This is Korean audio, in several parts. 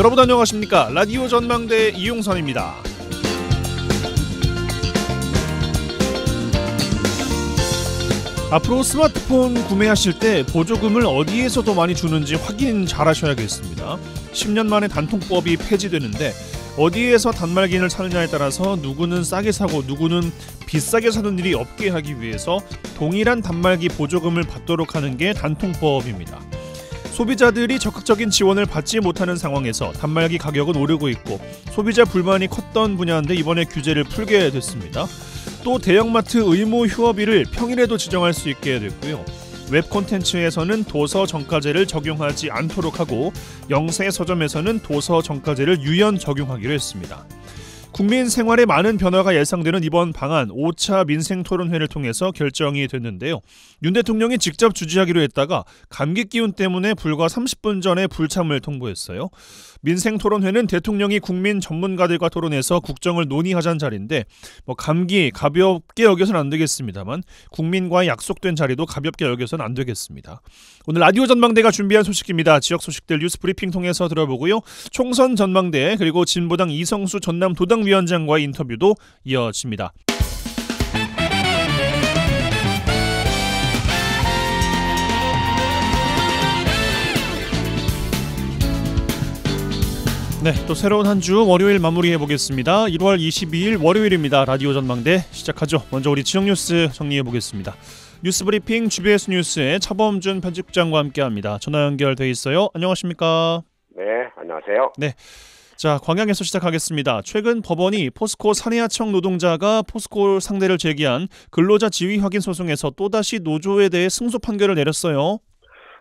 여러분 안녕하십니까? 라디오 전망대 이용선입니다. 앞으로 스마트폰 구매하실 때 보조금을 어디에서 더 많이 주는지 확인 잘 하셔야겠습니다. 10년 만에 단통법이 폐지되는데 어디에서 단말기를 사느냐에 따라서 누구는 싸게 사고 누구는 비싸게 사는 일이 없게 하기 위해서 동일한 단말기 보조금을 받도록 하는 게 단통법입니다. 소비자들이 적극적인 지원을 받지 못하는 상황에서 단말기 가격은 오르고 있고 소비자 불만이 컸던 분야인데 이번에 규제를 풀게 됐습니다. 또 대형마트 의무 휴업일을 평일에도 지정할 수 있게 됐고요. 웹 콘텐츠에서는 도서 정가제를 적용하지 않도록 하고 영세 서점에서는 도서 정가제를 유연 적용하기로 했습니다. 국민 생활에 많은 변화가 예상되는 이번 방안 5차 민생토론회를 통해서 결정이 됐는데요. 윤 대통령이 직접 주재하기로 했다가 감기 기운 때문에 불과 30분 전에 불참을 통보했어요. 민생토론회는 대통령이 국민 전문가들과 토론해서 국정을 논의하자는 자리인데 감기 가볍게 여겨서는 안 되겠습니다만 국민과 약속된 자리도 가볍게 여겨서는 안 되겠습니다. 오늘 라디오 전망대가 준비한 소식입니다. 지역 소식들 뉴스 브리핑 통해서 들어보고요. 총선 전망대 그리고 진보당 이성수 전남 도당위원장과의 인터뷰도 이어집니다. 네, 또 새로운 한 주 월요일 마무리해 보겠습니다. 1월 22일 월요일입니다. 라디오 전망대 시작하죠. 먼저 우리 지역 뉴스 정리해 보겠습니다. 뉴스 브리핑 GBS 뉴스의 차범준 편집장과 함께합니다. 전화 연결돼 있어요. 안녕하십니까? 네, 안녕하세요. 네, 자 광양에서 시작하겠습니다. 최근 법원이 포스코 사내하청 노동자가 포스코 상대를 제기한 근로자 지위 확인 소송에서 또다시 노조에 대해 승소 판결을 내렸어요.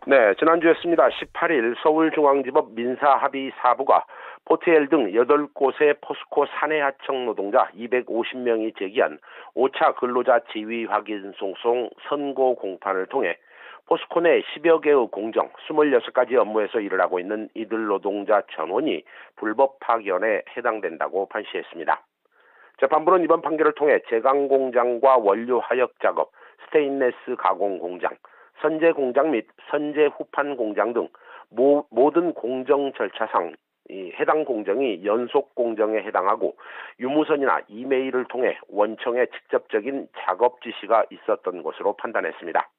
네, 지난주였습니다. 18일 서울중앙지법 민사합의 4부가 포트엘 등 8곳의 포스코 사내하청 노동자 250명이 제기한 5차 근로자 지위 확인 소송 선고 공판을 통해 포스코 내 10여 개의 공정 26가지 업무에서 일을 하고 있는 이들 노동자 전원이 불법 파견에 해당된다고 판시했습니다. 재판부는 이번 판결을 통해 제강공장과 원료 하역 작업, 스테인레스 가공 공장, 선제 공장 및 선제 후판 공장 등 모든 공정 절차상 해당 공정이 연속 공정에 해당하고 유무선이나 이메일을 통해 원청에 직접적인 작업 지시가 있었던 것으로 판단했습니다.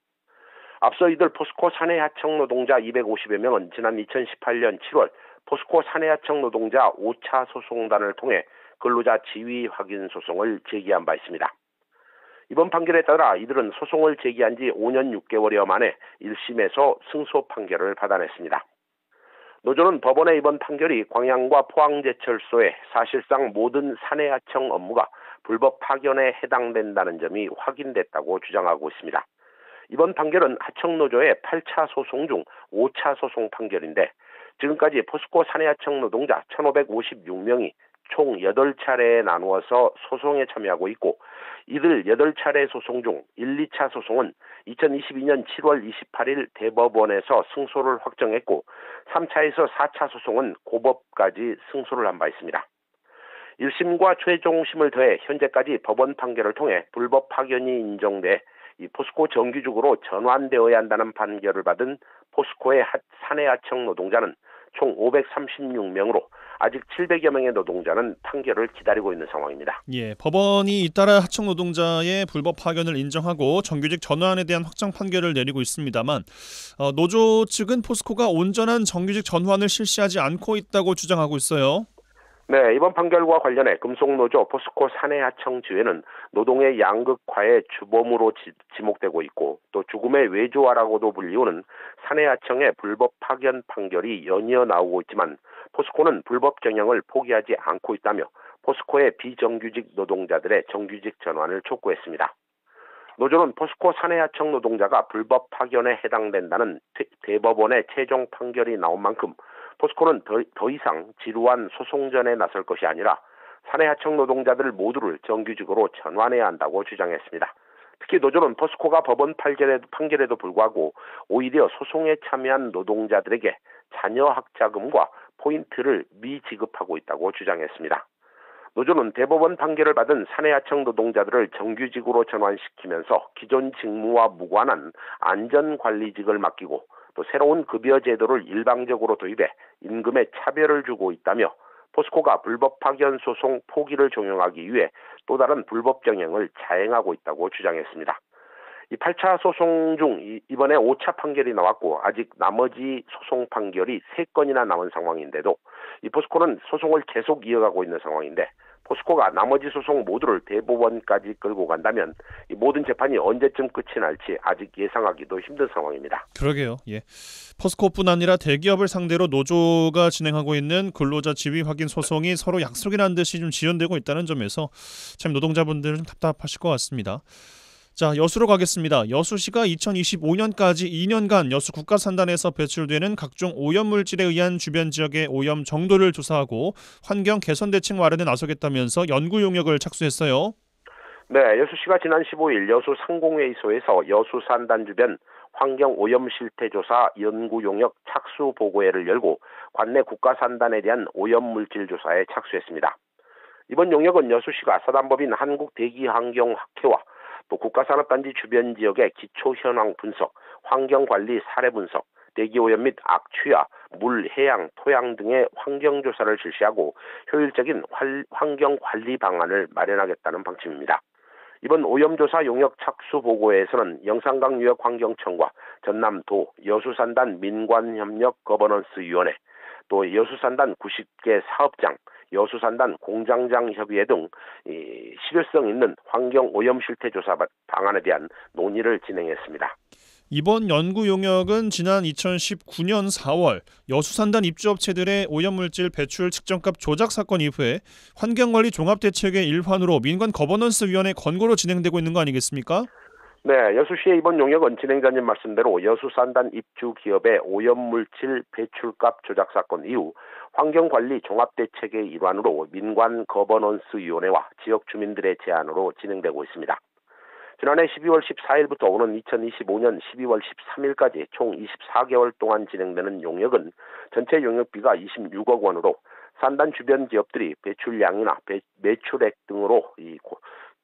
앞서 이들 포스코 사내하청 노동자 250여 명은 지난 2018년 7월 포스코 사내하청 노동자 5차 소송단을 통해 근로자 지위 확인 소송을 제기한 바 있습니다. 이번 판결에 따라 이들은 소송을 제기한 지 5년 6개월여 만에 1심에서 승소 판결을 받아냈습니다. 노조는 법원의 이번 판결이 광양과 포항제철소의 사실상 모든 사내하청 업무가 불법 파견에 해당된다는 점이 확인됐다고 주장하고 있습니다. 이번 판결은 하청노조의 8차 소송 중 5차 소송 판결인데 지금까지 포스코 사내하청 노동자 1,556명이 총 8차례에 나누어서 소송에 참여하고 있고 이들 8차례 소송 중 1, 2차 소송은 2022년 7월 28일 대법원에서 승소를 확정했고 3차에서 4차 소송은 고법까지 승소를 한 바 있습니다. 1심과 최종심을 더해 현재까지 법원 판결을 통해 불법 파견이 인정돼 이 포스코 정규직으로 전환되어야 한다는 판결을 받은 포스코의 사내하청 노동자는 총 536명으로 아직 700여 명의 노동자는 판결을 기다리고 있는 상황입니다. 예, 법원이 잇따라 하청 노동자의 불법 파견을 인정하고 정규직 전환에 대한 확정 판결을 내리고 있습니다만 노조 측은 포스코가 온전한 정규직 전환을 실시하지 않고 있다고 주장하고 있어요. 네, 이번 판결과 관련해 금속노조 포스코 사내하청지회는 노동의 양극화의 주범으로 지목되고 있고 또 죽음의 외조화라고도 불리우는 사내하청의 불법 파견 판결이 연이어 나오고 있지만 포스코는 불법 경영을 포기하지 않고 있다며 포스코의 비정규직 노동자들의 정규직 전환을 촉구했습니다. 노조는 포스코 사내하청 노동자가 불법 파견에 해당된다는 대법원의 최종 판결이 나온 만큼 포스코는 더 이상 지루한 소송전에 나설 것이 아니라 사내하청 노동자들 모두를 정규직으로 전환해야 한다고 주장했습니다. 특히 노조는 포스코가 법원 판결에도 불구하고 오히려 소송에 참여한 노동자들에게 자녀 학자금과 포인트를 미지급하고 있다고 주장했습니다. 노조는 대법원 판결을 받은 사내하청 노동자들을 정규직으로 전환시키면서 기존 직무와 무관한 안전관리직을 맡기고 또 새로운 급여 제도를 일방적으로 도입해 임금에 차별을 주고 있다며 포스코가 불법 파견 소송 포기를 종용하기 위해 또 다른 불법 경영을 자행하고 있다고 주장했습니다. 이 8차 소송 중 이번에 5차 판결이 나왔고 아직 나머지 소송 판결이 3건이나 남은 상황인데도 이 포스코는 소송을 계속 이어가고 있는 상황인데 포스코가 나머지 소송 모두를 대법원까지 끌고 간다면 이 모든 재판이 언제쯤 끝이 날지 아직 예상하기도 힘든 상황입니다. 그러게요. 예. 포스코뿐 아니라 대기업을 상대로 노조가 진행하고 있는 근로자 지위 확인 소송이 서로 약속이라는 듯이 좀 지연되고 있다는 점에서 참 노동자분들은 좀 답답하실 것 같습니다. 자, 여수로 가겠습니다. 여수시가 2025년까지 2년간 여수 국가산단에서 배출되는 각종 오염물질에 의한 주변 지역의 오염 정도를 조사하고 환경 개선 대책 마련에 나서겠다면서 연구 용역을 착수했어요. 네, 여수시가 지난 15일 여수 상공회의소에서 여수 산단 주변 환경 오염 실태 조사 연구 용역 착수 보고회를 열고 관내 국가산단에 대한 오염 물질 조사에 착수했습니다. 이번 용역은 여수시가 사단법인 한국대기환경학회와 또 국가산업단지 주변 지역의 기초 현황 분석, 환경관리 사례 분석, 대기오염 및 악취와 물, 해양, 토양 등의 환경조사를 실시하고 효율적인 환경관리 방안을 마련하겠다는 방침입니다. 이번 오염조사 용역 착수 보고회에서는 영산강유역환경청과 전남도, 여수산단 민관협력 거버넌스위원회, 또 여수산단 90개 사업장, 여수산단 공장장 협의회 등 실효성 있는 환경 오염 실태 조사 방안에 대한 논의를 진행했습니다. 이번 연구 용역은 지난 2019년 4월 여수산단 입주업체들의 오염물질 배출 측정값 조작 사건 이후에 환경관리 종합대책의 일환으로 민관 거버넌스위원회 권고로 진행되고 있는 거 아니겠습니까? 네, 여수시의 이번 용역은 진행자님 말씀대로 여수산단 입주 기업의 오염물질 배출값 조작 사건 이후 환경관리 종합대책의 일환으로 민관 거버넌스위원회와 지역 주민들의 제안으로 진행되고 있습니다. 지난해 12월 14일부터 오는 2025년 12월 13일까지 총 24개월 동안 진행되는 용역은 전체 용역비가 26억 원으로 산단 주변 기업들이 배출량이나 매출액 등으로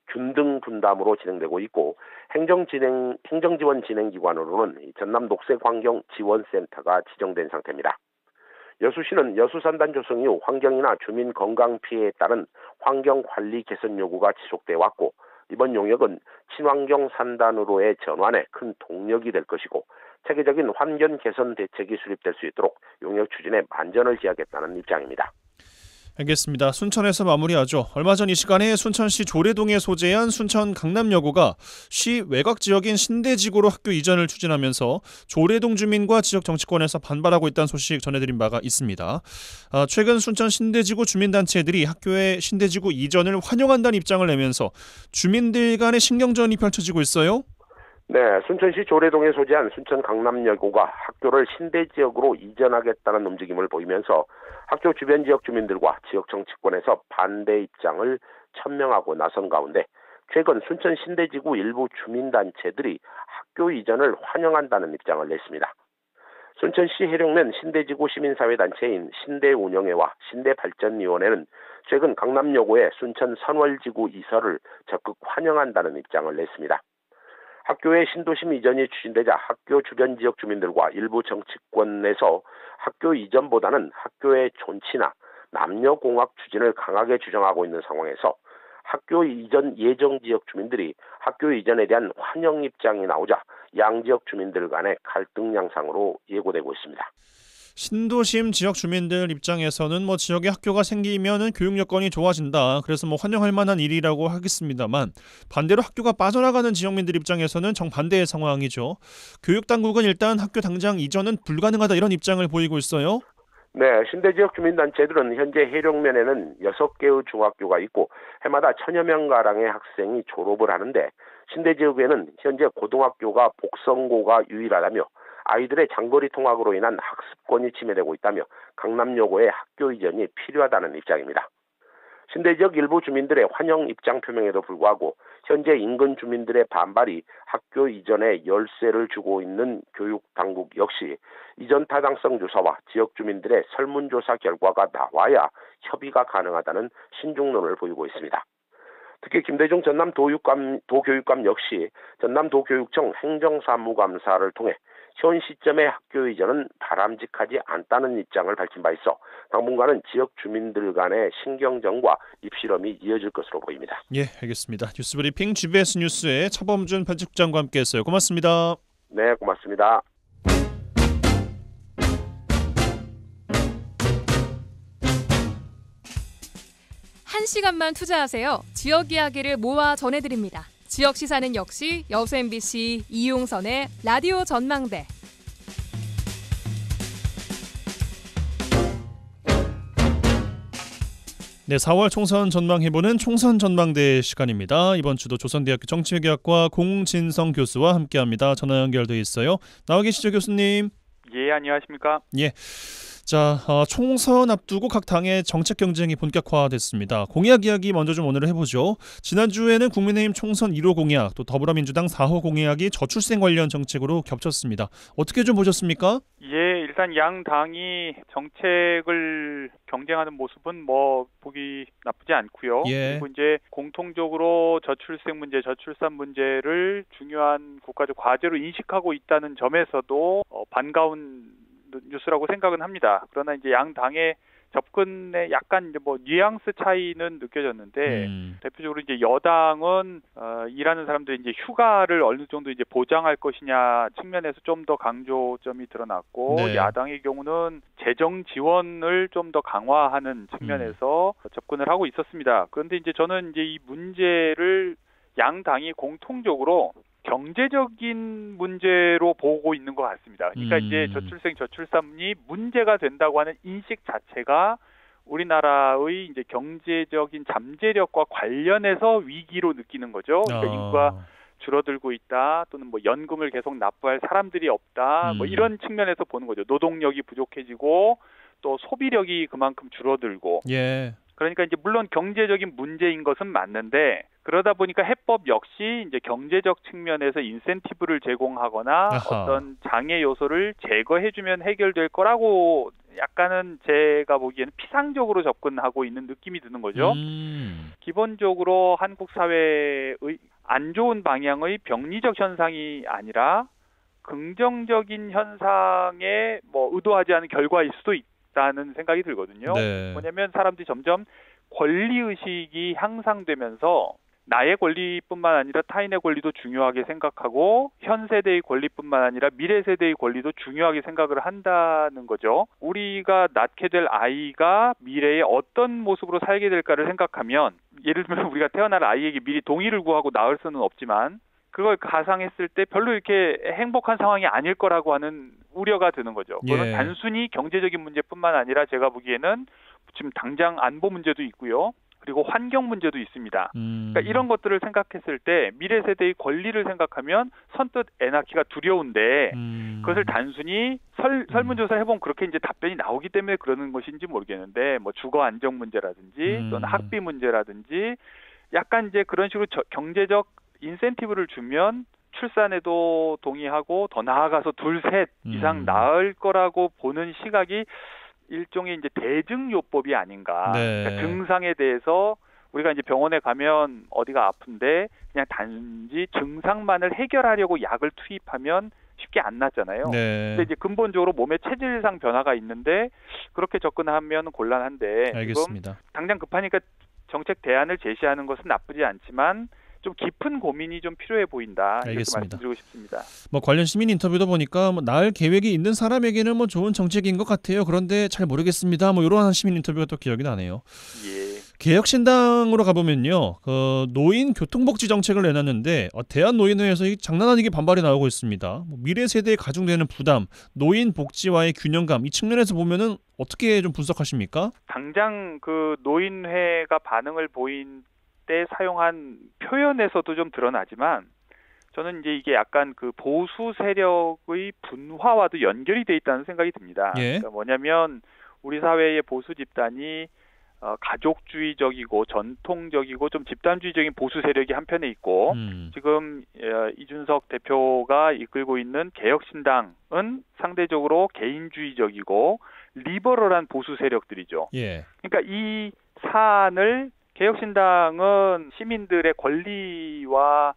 균등 분담으로 진행되고 있고 행정지원 진행기관으로는 전남 녹색환경지원센터가 지정된 상태입니다. 여수시는 여수산단 조성 이후 환경이나 주민 건강 피해에 따른 환경관리 개선 요구가 지속돼 왔고 이번 용역은 친환경 산단으로의 전환에 큰 동력이 될 것이고 체계적인 환경 개선 대책이 수립될 수 있도록 용역 추진에 만전을 기하겠다는 입장입니다. 알겠습니다. 순천에서 마무리하죠. 얼마 전 이 시간에 순천시 조례동에 소재한 순천 강남여고가 시 외곽 지역인 신대지구로 학교 이전을 추진하면서 조례동 주민과 지역 정치권에서 반발하고 있다는 소식 전해드린 바가 있습니다. 최근 순천 신대지구 주민단체들이 학교의 신대지구 이전을 환영한다는 입장을 내면서 주민들 간의 신경전이 펼쳐지고 있어요. 네, 순천시 조례동에 소재한 순천 강남여고가 학교를 신대지역으로 이전하겠다는 움직임을 보이면서 학교 주변 지역 주민들과 지역 정치권에서 반대 입장을 천명하고 나선 가운데 최근 순천 신대지구 일부 주민단체들이 학교 이전을 환영한다는 입장을 냈습니다. 순천시 해룡면 신대지구 시민사회단체인 신대운영회와 신대발전위원회는 최근 강남여고의 순천 선월지구 이설을 적극 환영한다는 입장을 냈습니다. 학교의 신도심 이전이 추진되자 학교 주변 지역 주민들과 일부 정치권에서 학교 이전보다는 학교의 존치나 남녀공학 추진을 강하게 주장하고 있는 상황에서 학교 이전 예정 지역 주민들이 학교 이전에 대한 환영 입장이 나오자 양 지역 주민들 간의 갈등 양상으로 예고되고 있습니다. 신도심 지역 주민들 입장에서는 지역에 학교가 생기면은 교육 여건이 좋아진다. 그래서 환영할 만한 일이라고 하겠습니다만 반대로 학교가 빠져나가는 지역민들 입장에서는 정반대의 상황이죠. 교육 당국은 일단 학교 당장 이전은 불가능하다 이런 입장을 보이고 있어요. 네, 신대지역 주민단체들은 현재 해룡면에는 6개의 중학교가 있고 해마다 1000여 명가량의 학생이 졸업을 하는데 신대지역에는 현재 고등학교가 복성고가 유일하다며 아이들의 장거리 통학으로 인한 학습권이 침해되고 있다며 강남여고의 학교 이전이 필요하다는 입장입니다. 신대지역 일부 주민들의 환영 입장 표명에도 불구하고 현재 인근 주민들의 반발이 학교 이전에 열쇠를 주고 있는 교육당국 역시 이전 타당성 조사와 지역 주민들의 설문조사 결과가 나와야 협의가 가능하다는 신중론을 보이고 있습니다. 특히 김대중 전남도교육감 역시 전남도교육청 행정사무감사를 통해 현 시점의 학교 이전은 바람직하지 않다는 입장을 밝힌 바 있어 당분간은 지역 주민들 간의 신경전과 입실험이 이어질 것으로 보입니다. 예, 알겠습니다. 뉴스브리핑 GBS 뉴스의 차범준 편집장과 함께했어요. 고맙습니다. 네, 고맙습니다. 한 시간만 투자하세요. 지역 이야기를 모아 전해드립니다. 지역 시사는 역시 여수 MBC 이용선의 라디오 전망대. 네, 4월 총선 전망해보는 총선 전망대 시간입니다. 이번 주도 조선대학교 정치외교학과 공진성 교수와 함께합니다. 전화 연결돼 있어요. 나와 계시죠, 교수님? 예, 안녕하십니까? 예. 자, 총선 앞두고 각 당의 정책 경쟁이 본격화됐습니다. 공약 이야기 먼저 좀 오늘 해보죠. 지난주에는 국민의힘 총선 1호 공약, 또 더불어민주당 4호 공약이 저출생 관련 정책으로 겹쳤습니다. 어떻게 좀 보셨습니까? 예, 일단 양 당이 정책을 경쟁하는 모습은 뭐 보기 나쁘지 않고요. 예. 그리고 이제 공통적으로 저출생 문제, 저출산 문제를 중요한 국가적 과제로 인식하고 있다는 점에서도 반가운 뉴스라고 생각은 합니다. 그러나 이제 양 당의 접근에 약간 이제 뭐 뉘앙스 차이는 느껴졌는데 대표적으로 이제 여당은 일하는 사람들이 이제 휴가를 어느 정도 이제 보장할 것이냐 측면에서 좀 더 강조점이 드러났고 네. 야당의 경우는 재정 지원을 좀 더 강화하는 측면에서 접근을 하고 있었습니다. 그런데 이제 저는 이제 이 문제를 양 당이 공통적으로 경제적인 문제로 보고 있는 것 같습니다. 그러니까 이제 저출생 저출산이 문제가 된다고 하는 인식 자체가 우리나라의 이제 경제적인 잠재력과 관련해서 위기로 느끼는 거죠. 그러니까 인구가 줄어들고 있다, 또는 뭐 연금을 계속 납부할 사람들이 없다, 뭐 이런 측면에서 보는 거죠. 노동력이 부족해지고 또 소비력이 그만큼 줄어들고. 예. 그러니까 이제 물론 경제적인 문제인 것은 맞는데 그러다 보니까 해법 역시 이제 경제적 측면에서 인센티브를 제공하거나 아하. 어떤 장애 요소를 제거해주면 해결될 거라고 약간은 제가 보기에는 피상적으로 접근하고 있는 느낌이 드는 거죠. 기본적으로 한국 사회의 안 좋은 방향의 병리적 현상이 아니라 긍정적인 현상에 뭐 의도하지 않은 결과일 수도 있다는 생각이 들거든요. 네. 뭐냐면 사람들이 점점 권리의식이 향상되면서 나의 권리뿐만 아니라 타인의 권리도 중요하게 생각하고 현 세대의 권리뿐만 아니라 미래 세대의 권리도 중요하게 생각을 한다는 거죠. 우리가 낳게 될 아이가 미래에 어떤 모습으로 살게 될까를 생각하면 예를 들면 우리가 태어날 아이에게 미리 동의를 구하고 낳을 수는 없지만 그걸 가상했을 때 별로 이렇게 행복한 상황이 아닐 거라고 하는 우려가 드는 거죠. 그건 예. 단순히 경제적인 문제뿐만 아니라 제가 보기에는 지금 당장 안보 문제도 있고요. 그리고 환경 문제도 있습니다. 그러니까 이런 것들을 생각했을 때 미래 세대의 권리를 생각하면 선뜻 애 낳기가 두려운데 그것을 단순히 설문조사를 해보면 그렇게 이제 답변이 나오기 때문에 그러는 것인지 모르겠는데 뭐 주거 안정 문제라든지 또는 학비 문제라든지 약간 이제 그런 식으로 경제적 인센티브를 주면 출산에도 동의하고 더 나아가서 둘, 셋 이상 낳을 거라고 보는 시각이 일종의 이제 대증요법이 아닌가. 네. 그러니까 증상에 대해서 우리가 이제 병원에 가면 어디가 아픈데 그냥 단지 증상만을 해결하려고 약을 투입하면 쉽게 안 낫잖아요. 네. 근데 이제 근본적으로 몸에 체질상 변화가 있는데 그렇게 접근하면 곤란한데 알겠습니다. 지금 당장 급하니까 정책 대안을 제시하는 것은 나쁘지 않지만 좀 깊은 고민이 좀 필요해 보인다. 이렇게 알겠습니다. 말씀드리고 싶습니다. 뭐 관련 시민 인터뷰도 보니까 뭐 낳을 계획이 있는 사람에게는 뭐 좋은 정책인 것 같아요. 그런데 잘 모르겠습니다. 뭐 이런 시민 인터뷰가 또 기억이 나네요. 예. 개혁신당으로 가보면요, 노인 교통복지 정책을 내놨는데 대한노인회에서 장난 아니게 반발이 나오고 있습니다. 뭐 미래 세대에 가중되는 부담, 노인 복지와의 균형감 이 측면에서 보면은 어떻게 좀 분석하십니까? 당장 그 노인회가 반응을 보인 때 사용한 표현에서도 좀 드러나지만 저는 이제 이게 약간 그 보수 세력의 분화와도 연결이 돼 있다는 생각이 듭니다. 예. 그러니까 뭐냐면 우리 사회의 보수 집단이 가족주의적이고 전통적이고 좀 집단주의적인 보수 세력이 한편에 있고 지금 이준석 대표가 이끌고 있는 개혁신당은 상대적으로 개인주의적이고 리버럴한 보수 세력들이죠. 예. 그러니까 이 사안을 개혁신당은 시민들의 권리와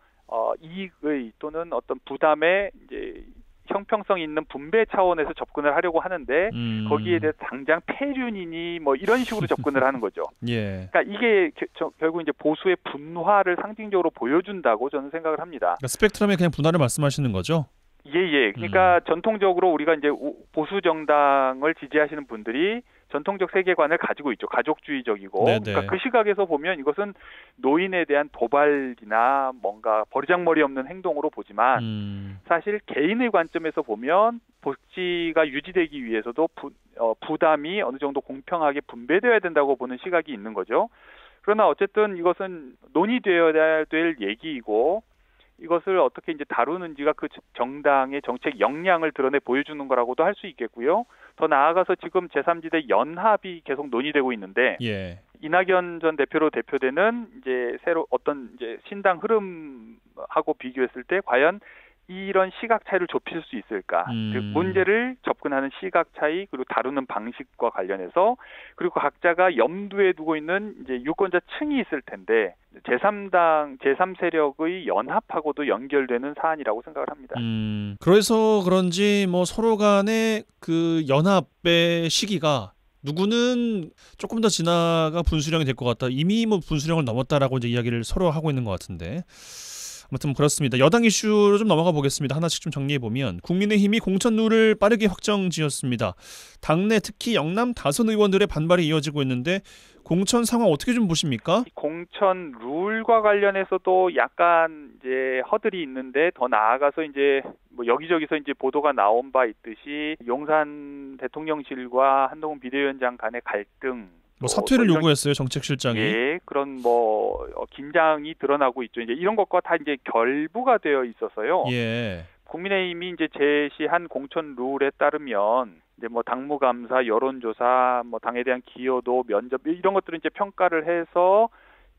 이익의 또는 어떤 부담에 이제 형평성 있는 분배 차원에서 접근을 하려고 하는데 거기에 대해서 당장 폐륜이니 뭐 이런 식으로 접근을 하는 거죠. 예. 그러니까 이게 결국 이제 보수의 분화를 상징적으로 보여준다고 저는 생각을 합니다. 그러니까 스펙트럼의 그냥 분화를 말씀하시는 거죠? 예. 그러니까 전통적으로 우리가 이제 보수 정당을 지지하시는 분들이 전통적 세계관을 가지고 있죠. 가족주의적이고. 네네. 그러니까 그 시각에서 보면 이것은 노인에 대한 도발이나 뭔가 버리장머리 없는 행동으로 보지만 사실 개인의 관점에서 보면 복지가 유지되기 위해서도 부담이 어느 정도 공평하게 분배되어야 된다고 보는 시각이 있는 거죠. 그러나 어쨌든 이것은 논의되어야 될 얘기이고 이것을 어떻게 이제 다루는지가 그 정당의 정책 역량을 드러내 보여주는 거라고도 할 수 있겠고요. 더 나아가서 지금 제3지대 연합이 계속 논의되고 있는데 예. 이낙연 전 대표로 대표되는 이제 새로 어떤 이제 신당 흐름하고 비교했을 때 과연 이런 시각 차이를 좁힐 수 있을까? 즉 문제를 접근하는 시각 차이 그리고 다루는 방식과 관련해서 그리고 각자가 염두에 두고 있는 이제 유권자 층이 있을 텐데 제3 세력의 연합하고도 연결되는 사안이라고 생각을 합니다. 그래서 그런지 뭐 서로 간의 그 연합의 시기가 누구는 조금 더 지나가 분수령이 될 것 같다. 이미 뭐 분수령을 넘었다라고 이제 이야기를 서로 하고 있는 것 같은데. 아무튼 그렇습니다. 여당 이슈로 좀 넘어가 보겠습니다. 하나씩 좀 정리해 보면 국민의힘이 공천 룰을 빠르게 확정지었습니다. 당내 특히 영남 다선 의원들의 반발이 이어지고 있는데 공천 상황 어떻게 좀 보십니까? 공천 룰과 관련해서도 약간 이제 허들이 있는데 더 나아가서 이제 뭐 여기저기서 이제 보도가 나온 바 있듯이 용산 대통령실과 한동훈 비대위원장 간의 갈등 뭐 사퇴를 요구했어요, 정책실장이. 예, 그런 뭐 긴장이 드러나고 있죠. 이제 이런 것과 다 이제 결부가 되어 있어서요. 예. 국민의힘이 이제 제시한 공천 룰에 따르면 이제 뭐 당무감사, 여론조사, 뭐 당에 대한 기여도, 면접 이런 것들을 이제 평가를 해서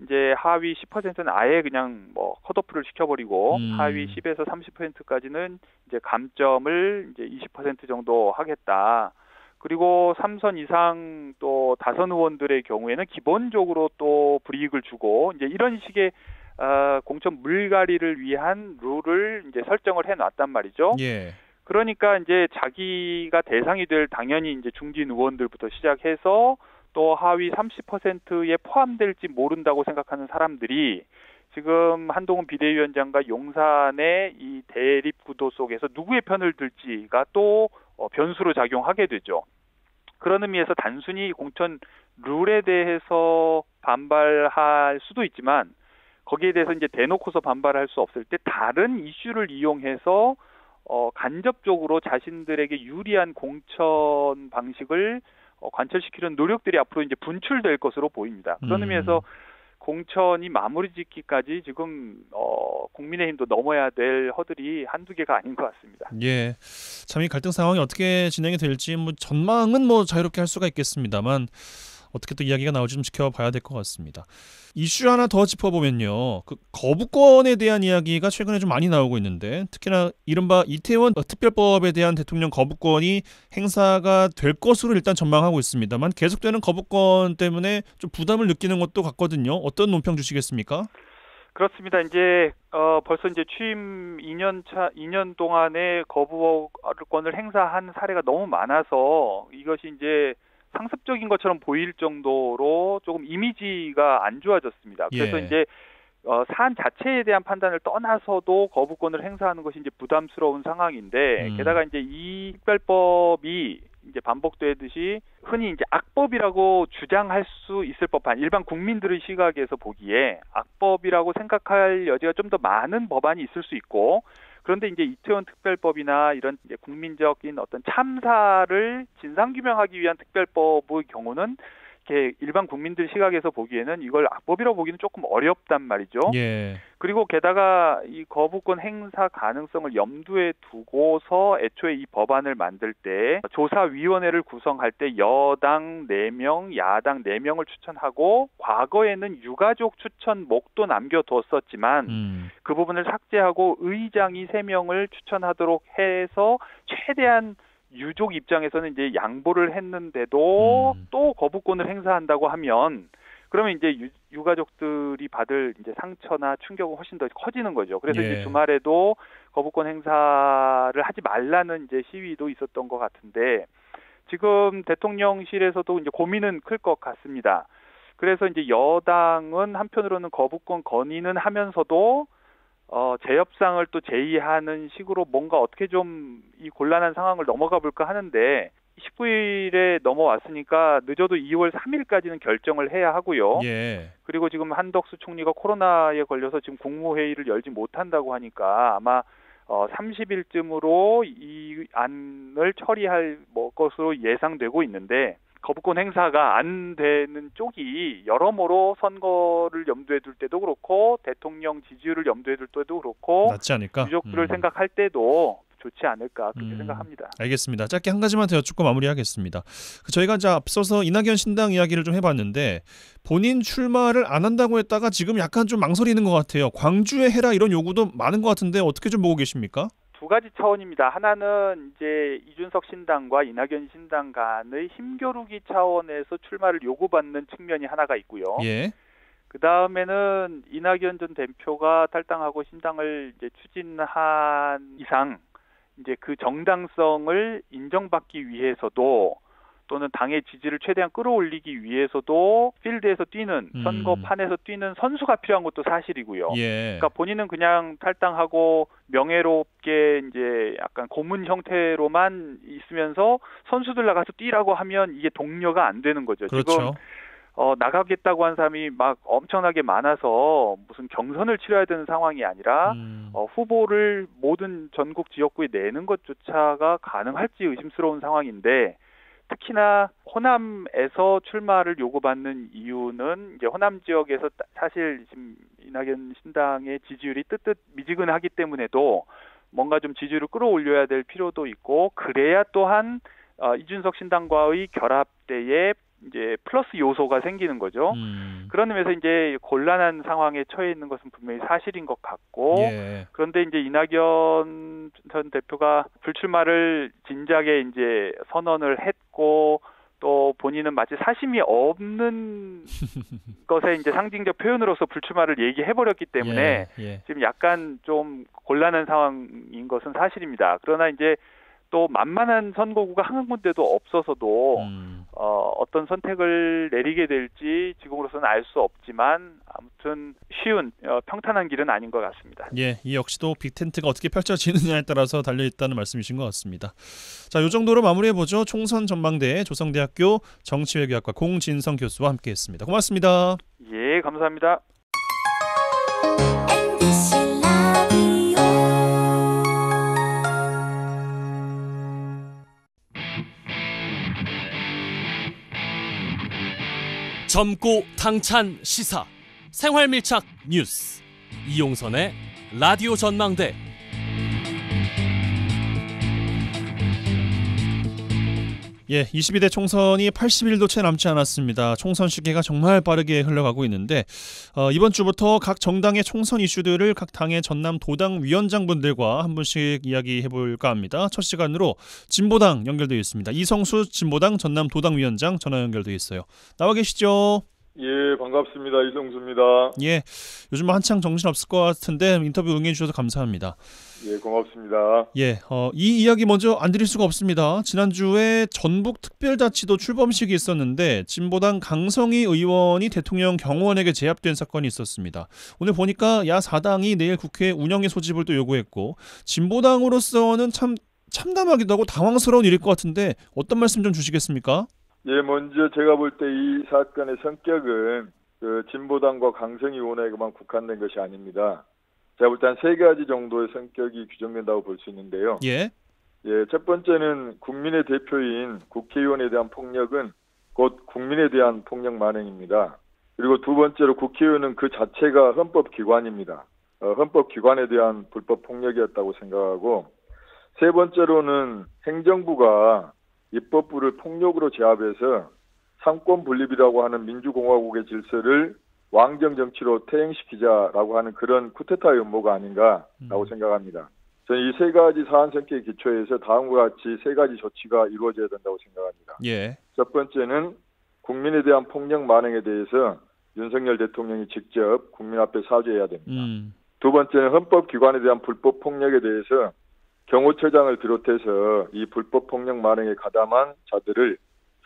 이제 하위 10%는 아예 그냥 뭐 컷오프를 시켜버리고 하위 10에서 30%까지는 이제 감점을 이제 20% 정도 하겠다. 그리고 3선 이상 또 다선 의원들의 경우에는 기본적으로 또 불이익을 주고 이제 이런 식의 공천 물갈이를 위한 룰을 이제 설정을 해놨단 말이죠. 예. 그러니까 이제 자기가 대상이 될 당연히 이제 중진 의원들부터 시작해서 또 하위 30%에 포함될지 모른다고 생각하는 사람들이 지금 한동훈 비대위원장과 용산의 이 대립 구도 속에서 누구의 편을 들지가 또 변수로 작용하게 되죠. 그런 의미에서 단순히 공천 룰에 대해서 반발할 수도 있지만 거기에 대해서 이제 대놓고서 반발할 수 없을 때 다른 이슈를 이용해서 간접적으로 자신들에게 유리한 공천 방식을 관철시키려는 노력들이 앞으로 이제 분출될 것으로 보입니다. 그런 의미에서 공천이 마무리 짓기까지 지금 국민의힘도 넘어야 될 허들이 한두 개가 아닌 것 같습니다. 예, 참 이 갈등 상황이 어떻게 진행이 될지 뭐 전망은 뭐 자유롭게 할 수가 있겠습니다만 어떻게 또 이야기가 나올지 좀 지켜봐야 될 것 같습니다. 이슈 하나 더 짚어보면요. 그 거부권에 대한 이야기가 최근에 좀 많이 나오고 있는데 특히나 이른바 이태원 특별법에 대한 대통령 거부권이 행사가 될 것으로 일단 전망하고 있습니다만 계속되는 거부권 때문에 좀 부담을 느끼는 것도 같거든요. 어떤 논평 주시겠습니까? 그렇습니다. 이제 벌써 이제 취임 2년 동안에 거부권을 행사한 사례가 너무 많아서 이것이 이제 상습적인 것처럼 보일 정도로 조금 이미지가 안 좋아졌습니다. 그래서 예. 이제 사안 자체에 대한 판단을 떠나서도 거부권을 행사하는 것이 이제 부담스러운 상황인데 게다가 이제 이 특별법이 이제 반복되듯이 흔히 이제 악법이라고 주장할 수 있을 법한 일반 국민들의 시각에서 보기에 악법이라고 생각할 여지가 좀 더 많은 법안이 있을 수 있고 그런데 이제 이태원 특별법이나 이런 이제 국민적인 어떤 참사를 진상규명하기 위한 특별법의 경우는 이렇게 일반 국민들 시각에서 보기에는 이걸 악법이라고 보기는 조금 어렵단 말이죠. 예. 그리고 게다가 이 거부권 행사 가능성을 염두에 두고서 애초에 이 법안을 만들 때 조사위원회를 구성할 때 여당 4명, 야당 4명을 추천하고 과거에는 유가족 추천목도 남겨뒀었지만 그 부분을 삭제하고 의장이 3명을 추천하도록 해서 최대한 유족 입장에서는 이제 양보를 했는데도 또 거부권을 행사한다고 하면 그러면 이제 유가족들이 받을 이제 상처나 충격은 훨씬 더 커지는 거죠. 그래서 예. 이제 주말에도 거부권 행사를 하지 말라는 이제 시위도 있었던 것 같은데 지금 대통령실에서도 이제 고민은 클 것 같습니다. 그래서 이제 여당은 한편으로는 거부권 건의는 하면서도 재협상을 또 제의하는 식으로 뭔가 어떻게 좀 이 곤란한 상황을 넘어가 볼까 하는데 19일에 넘어왔으니까 늦어도 2월 3일까지는 결정을 해야 하고요. 예. 그리고 지금 한덕수 총리가 코로나에 걸려서 지금 국무회의를 열지 못한다고 하니까 아마 30일쯤으로 이 안을 처리할 것으로 예상되고 있는데 거부권 행사가 안 되는 쪽이 여러모로 선거를 염두에 둘 때도 그렇고 대통령 지지율을 염두에 둘 때도 그렇고 낫지 않을까? 유족들을 생각할 때도 좋지 않을까 그렇게 생각합니다. 알겠습니다. 짧게 한 가지만 더 여쭙고 마무리하겠습니다. 저희가 이제 앞서서 이낙연 신당 이야기를 좀 해봤는데 본인 출마를 안 한다고 했다가 지금 약간 좀 망설이는 것 같아요. 광주에 해라 이런 요구도 많은 것 같은데 어떻게 좀 보고 계십니까? 두 가지 차원입니다. 하나는 이제 이준석 신당과 이낙연 신당 간의 힘겨루기 차원에서 출마를 요구받는 측면이 하나가 있고요. 예. 그 다음에는 이낙연 전 대표가 탈당하고 신당을 이제 추진한 이상 이제 그 정당성을 인정받기 위해서도 또는 당의 지지를 최대한 끌어올리기 위해서도 필드에서 뛰는 선거판에서 뛰는 선수가 필요한 것도 사실이고요. 예. 그러니까 본인은 그냥 탈당하고 명예롭게 이제 약간 고문 형태로만 있으면서 선수들 나가서 뛰라고 하면 이게 독려가 안 되는 거죠. 그렇죠. 지금 나가겠다고 한 사람이 막 엄청나게 많아서 무슨 경선을 치러야 되는 상황이 아니라 후보를 모든 전국 지역구에 내는 것조차가 가능할지 의심스러운 상황인데 특히나 호남에서 출마를 요구받는 이유는 이제 호남 지역에서 사실 지금 이낙연 신당의 지지율이 뜨뜻 미지근하기 때문에도 뭔가 좀 지지율을 끌어올려야 될 필요도 있고 그래야 또한 이준석 신당과의 결합 때에 이제 플러스 요소가 생기는 거죠. 그런 의미에서 이제 곤란한 상황에 처해 있는 것은 분명히 사실인 것 같고 예. 그런데 이제 이낙연 전 대표가 불출마를 진작에 이제 선언을 했고 또 본인은 마치 사심이 없는 것의 이제 상징적 표현으로서 불출마를 얘기해버렸기 때문에 지금 약간 좀 곤란한 상황인 것은 사실입니다. 그러나 이제 또 만만한 선거구가 한 군데도 없어서도 어떤 선택을 내리게 될지 지금으로서는 알 수 없지만 아무튼 쉬운 평탄한 길은 아닌 것 같습니다. 예, 이 역시도 빅텐트가 어떻게 펼쳐지느냐에 따라서 달려있다는 말씀이신 것 같습니다. 자, 이 정도로 마무리해보죠. 총선 전망대 조성대학교 정치외교학과 공진성 교수와 함께했습니다. 고맙습니다. 예, 감사합니다. 젊고 당찬 시사 생활밀착 뉴스 이용선의 라디오 전망대. 예, 22대 총선이 80일도 채 남지 않았습니다. 총선 시기가 정말 빠르게 흘러가고 있는데 이번 주부터 각 정당의 총선 이슈들을 각 당의 전남 도당 위원장분들과 한 분씩 이야기해볼까 합니다. 첫 시간으로 진보당 연결되어 있습니다. 이성수 진보당 전남 도당 위원장 전화 연결되어 있어요. 나와 계시죠? 예, 반갑습니다. 이성수입니다. 예, 요즘 한창 정신없을 것 같은데 인터뷰 응해주셔서 감사합니다. 예, 고맙습니다. 예, 이 이야기 먼저 안 드릴 수가 없습니다. 지난주에 전북특별자치도 출범식이 있었는데 진보당 강성희 의원이 대통령 경호원에게 제압된 사건이 있었습니다. 오늘 보니까 야 4당이 내일 국회 운영의 소집을 또 요구했고 진보당으로서는 참 참담하기도 하고 당황스러운 일일 것 같은데 어떤 말씀 좀 주시겠습니까? 예, 먼저 제가 볼 때 이 사건의 성격은 진보당과 강성희 의원에게만 국한된 것이 아닙니다. 제가 볼 때 한 3가지 정도의 성격이 규정된다고 볼 수 있는데요. 예. 예, 첫 번째는 국민의 대표인 국회의원에 대한 폭력은 곧 국민에 대한 폭력 만행입니다. 그리고 두 번째로 국회의원은 그 자체가 헌법기관입니다. 헌법기관에 대한 불법 폭력이었다고 생각하고 세 번째로는 행정부가 입법부를 폭력으로 제압해서 상권 분립이라고 하는 민주공화국의 질서를 왕정 정치로 퇴행시키자라고 하는 그런 쿠데타의 음모가 아닌가라고 생각합니다. 저는 이 3가지 사안 성격의 기초에서 다음과 같이 3가지 조치가 이루어져야 된다고 생각합니다. 예. 첫 번째는 국민에 대한 폭력 만행에 대해서 윤석열 대통령이 직접 국민 앞에 사죄해야 됩니다. 두 번째는 헌법기관에 대한 불법 폭력에 대해서 경호처장을 비롯해서 이 불법 폭력 만행에 가담한 자들을